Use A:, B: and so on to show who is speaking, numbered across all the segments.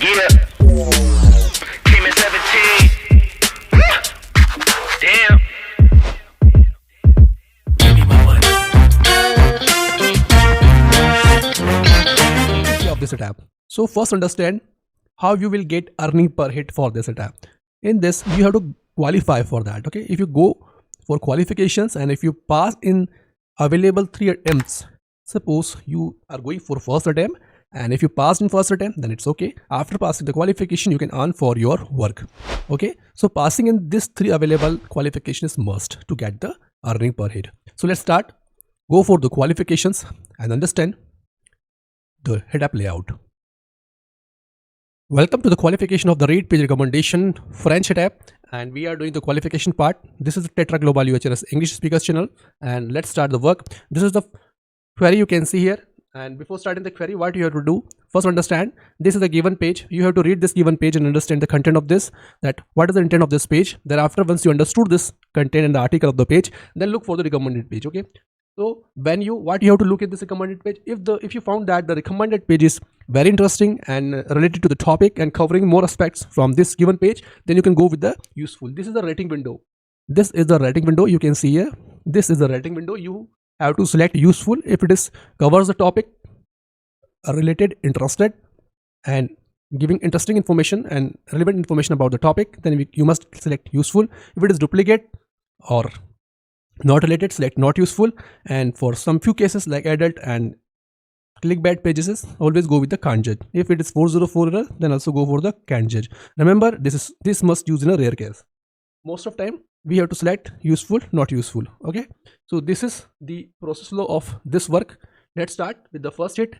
A: Yeah. Came in 17. Damn. Give me my money.
B: Of this setup. So first understand how you will get earning per hit for this setup. In this you have to qualify for that. Okay, if you go for qualifications and if you pass in available 3 attempts, suppose you are going for first attempt and if you passed in first attempt, then it's okay. After passing the qualification, you can earn for your work. Okay, so passing in this 3 available qualification is must to get the earning per hit. So let's start. Go for the qualifications and understand the HITAPP layout. Welcome to the qualification of the rate page recommendation French HITAPP, and we are doing the qualification part. This is the TETRA Global UHRS English Speakers channel, and let's start the work. This is the query you can see here, and before starting the query, what you have to do, first understand this is a given page. You have to read this given page and understand the content of this, that what is the intent of this page. Thereafter, once you understood this content and the article of the page, then look for the recommended page. Okay, so when you have to look at this recommended page, if you found that the recommended page is very interesting and related to the topic and covering more aspects from this given page, then you can go with the useful. This is the rating window. This is the rating window you can see here. This is the rating window. You have to select useful if it is covers the topic related, interested, and giving interesting information and relevant information about the topic, then you must select useful. If it is duplicate or not related, select not useful. And for some few cases like adult and clickbait pages, always go with the can't judge. If it is 404 error, then also go for the can't judge. Remember, this must use in a rare case. Most of time we have to select useful, not useful. Okay, so this is the process flow of this work. Let's start with the first hit.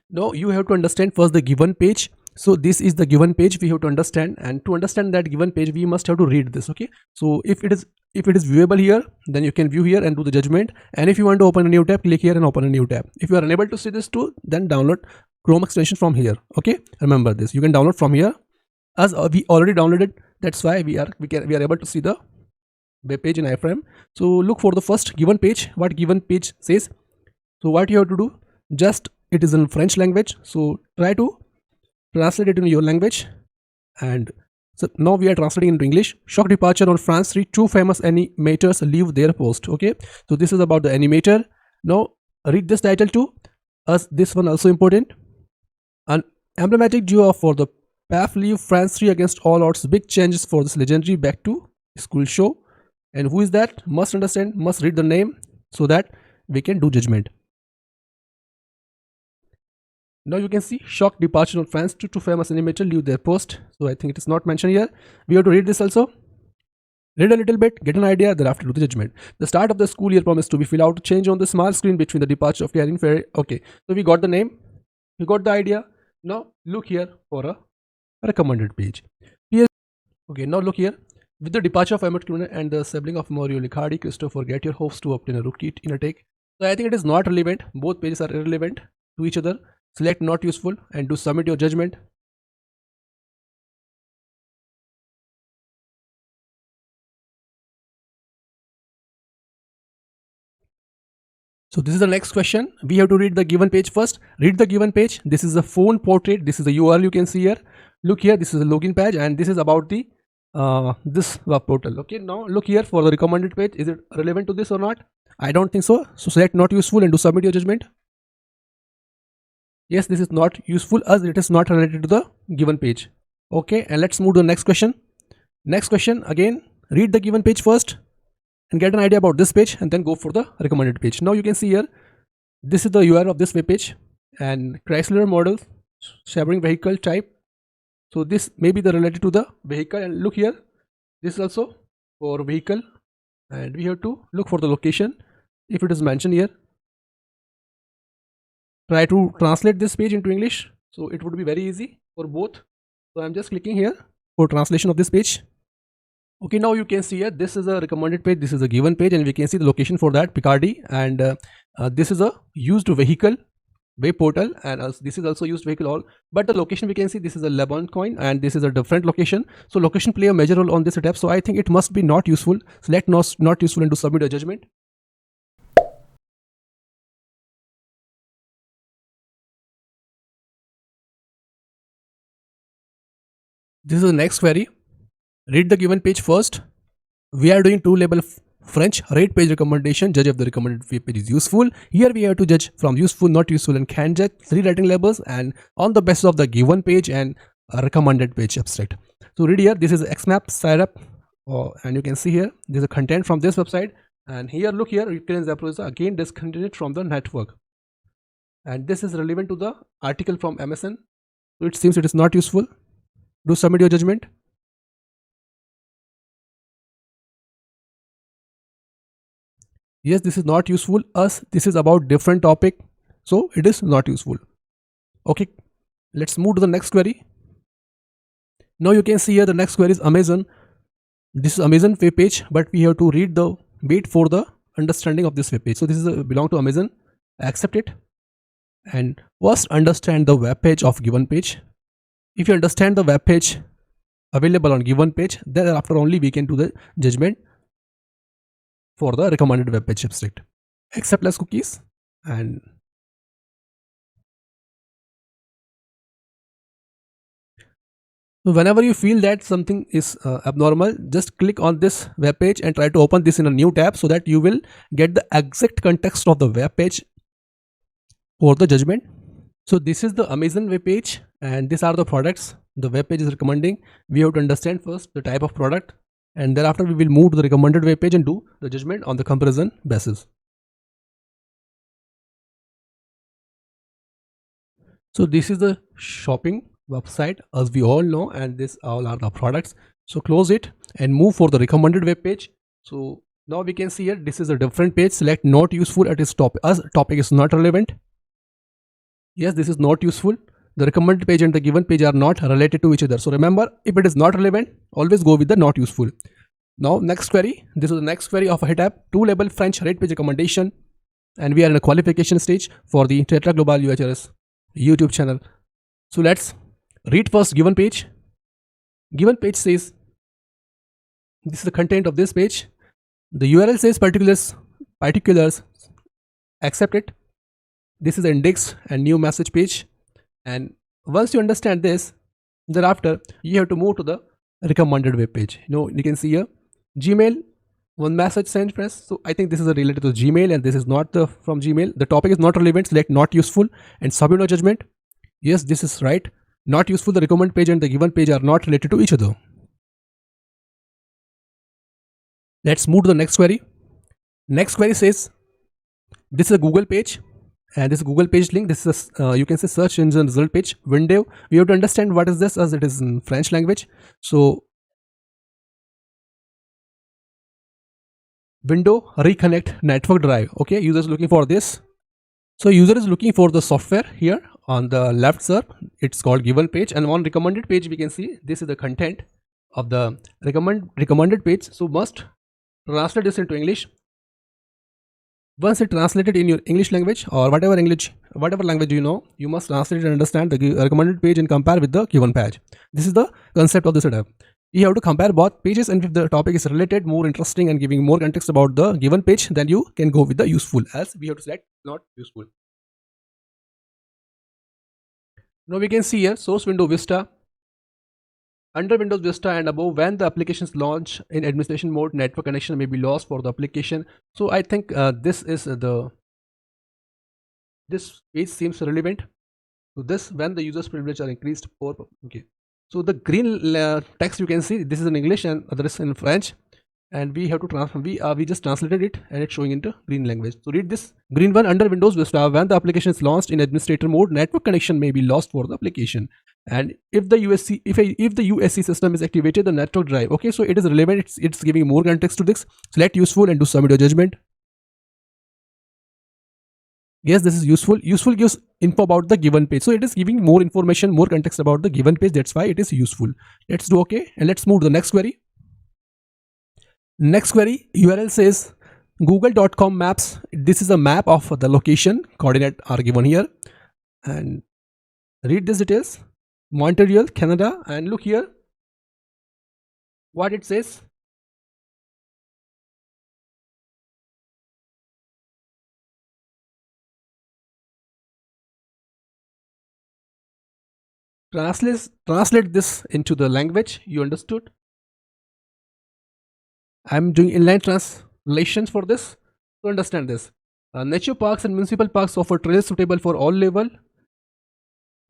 B: Now you have to understand first the given page. So this is the given page we have to understand, and to understand that given page we must have to read this. Okay, so if it is viewable here, then you can view here and do the judgment, and if you want to open a new tab, click here and open a new tab. If you are unable to see this too, then download Chrome extension from here. Okay, remember this, you can download from here, as we already downloaded. That's why we are able to see the web page in iframe. So look for the first given page, what given page says. So what you have to do, just it is in French language, so try to translate it in your language. And so now we are translating into English. Shock departure on France 3, 2 famous animators leave their post. Okay, so this is about the animator. Now read this title too, as this one also important. An emblematic duo for the PAF leave France 3 against all odds. Big changes for this legendary back to school show. And who is that? Must understand, must read the name so that we can do judgment. Now you can see shock departure of France to 2 famous animators leave their post. So I think it is not mentioned here. We have to read this also. Read a little bit, get an idea, thereafter do the judgment. The start of the school year promised to be filled out. Change on the small screen between the departure of Karen Ferry. Okay, so we got the name, we got the idea. Now look here for a recommended page. Here, okay, now look here. With the departure of Emmett Cunningham and the sibling of Mario Liccardi, Christopher, get your hopes to obtain a rookie in a take. So I think it is not relevant. Both pages are irrelevant to each other. Select not useful and do submit your judgment. So this is the next question. We have to read the given page first. Read the given page. This is the phone portrait. This is the URL you can see here. Look here. This is the login page, and this is about the this web portal. Okay, now look here for the recommended page. Is it relevant to this or not? I don't think so. So select not useful and do submit your judgment. Yes, this is not useful as it is not related to the given page. Okay, and let's move to the next question. Next question, again, read the given page first and get an idea about this page, and then go for the recommended page. Now you can see here, this is the URL of this web page, and Chrysler model, Chevron vehicle type. So this may be the related to the vehicle, and look here, this is also for vehicle, and we have to look for the location if it is mentioned here. Try to translate this page into English, so it would be very easy for both. So I'm just clicking here for translation of this page. Okay, now you can see here, this is a recommended page, this is a given page, and we can see the location for that, Picardy, and this is a used vehicle web portal, and this is also used vehicle all, but the location we can see, this is a Lebanon coin and this is a different location. So location play a major role on this step. So I think it must be not useful. Select not useful and do submit a judgment. This is the next query. Read the given page first. We are doing two level French rate page recommendation. Judge if the recommended web page is useful. Here we have to judge from useful, not useful, and can judge three rating levels and on the basis of the given page and a recommended page abstract. So read here. This is XMAP setup, and you can see here this is a content from this website. And here, look here, Ukraine's approach is again discontinued from the network, and this is relevant to the article from MSN. So it seems it is not useful. Do submit your judgment. Yes, this is not useful. Us, this is about different topic, so it is not useful. Okay, let's move to the next query. Now you can see here the next query is Amazon. This is Amazon web page, but we have to read the wait for the understanding of this web page. So this is belong to Amazon. Accept it, and first understand the web page of given page. If you understand the web page available on given page, then after only we can do the judgment for the recommended web page abstract. Accept less cookies, and whenever you feel that something is abnormal, just click on this web page and try to open this in a new tab so that you will get the exact context of the web page for the judgment. So this is the Amazon web page, and these are the products the web page is recommending. We have to understand first the type of product, and thereafter we will move to the recommended web page and do the judgment on the comparison basis. So this is the shopping website, as we all know, and this all are the products. So close it and move for the recommended web page. So now we can see here this is a different page. Select not useful at its top as topic is not relevant. Yes, this is not useful. The recommended page and the given page are not related to each other. So remember, if it is not relevant, always go with the not useful. Now next query. This is the next query of a HITAPP 2-level French rate page recommendation, and we are in a qualification stage for the TETRA Global UHRS YouTube channel. So let's read first given page. Given page says, this is the content of this page. The URL says particulars, accept it. This is the index and new message page. And once you understand this, thereafter you have to move to the recommended web page. You can see here Gmail, one message sent press. So I think this is related to Gmail, and this is not from Gmail. The topic is not relevant. Select not useful and submit your judgment. Yes, this is right. Not useful. The recommended page and the given page are not related to each other. Let's move to the next query. Next query says, this is a Google page, and this Google page link. This is you can say search engine result page window. We have to understand what is this, as it is in French language. So window reconnect network drive. Okay, user is looking for this. So user is looking for the software here on the left sir. It's called given page, and on recommended page we can see this is the content of the recommended page. So must translate this into English. Once it translated in your English language or whatever language you know, you must translate it and understand the recommended page and compare with the given page. This is the concept of this setup. You have to compare both pages, and if the topic is related, more interesting, and giving more context about the given page, then you can go with the useful, as we have to select not useful. Now we can see here source window Vista. Under Windows Vista and above, when the applications launch in administration mode, network connection may be lost for the application. So I think this page seems relevant to this when the user's privilege are increased for okay. So the green text you can see, this is in English and other is in French, and we have to transfer. We just translated it, and it's showing into green language. So read this green one. Under Windows Vista, when the application is launched in administrator mode, network connection may be lost for the application. And if the USC system is activated, the network drive. Okay, so it is relevant. It's giving more context to this. Select useful and do submit your judgment. Yes, this is useful. Useful gives info about the given page. So it is giving more information, more context about the given page. That's why it is useful. Let's do okay, and let's move to the next query. Next query, URL says google.com maps. This is a map of the location. Coordinate are given here, and read these details. Montreal, Canada, and look here what it says. translate this into the language you understood. I'm doing inline translations for this to understand this. Nature parks and municipal parks offer trails suitable for all level.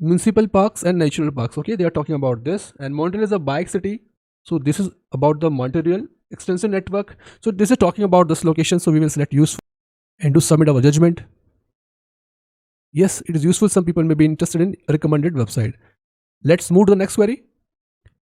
B: Municipal parks and natural parks, okay, they are talking about this. And Montreal is a bike city, so this is about the Montreal extensive network. So this is talking about this location, so we will select useful and to submit our judgment. Yes, it is useful. Some people may be interested in recommended website. Let's move to the next query.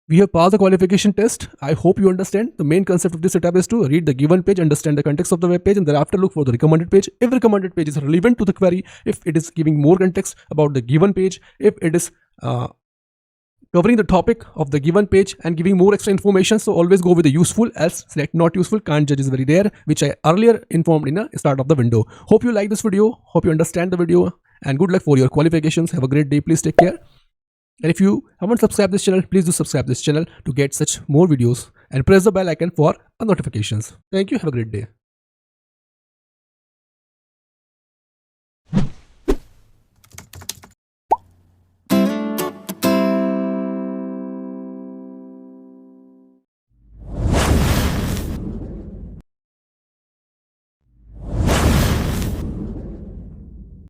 B: We have passed the qualification test. I hope you understand. The main concept of this setup is to read the given page, understand the context of the web page, and thereafter look for the recommended page. If recommended page is relevant to the query, if it is giving more context about the given page, if it is covering the topic of the given page and giving more extra information, so always go with the useful, else select not useful. Can't judge is very rare, which I earlier informed in the start of the window. Hope you like this video. Hope you understand the video, and good luck for your qualifications. Have a great day. Please take care. And if you haven't subscribed this channel, please do subscribe this channel to get such more videos and press the bell icon for notifications. Thank you. Have a great day.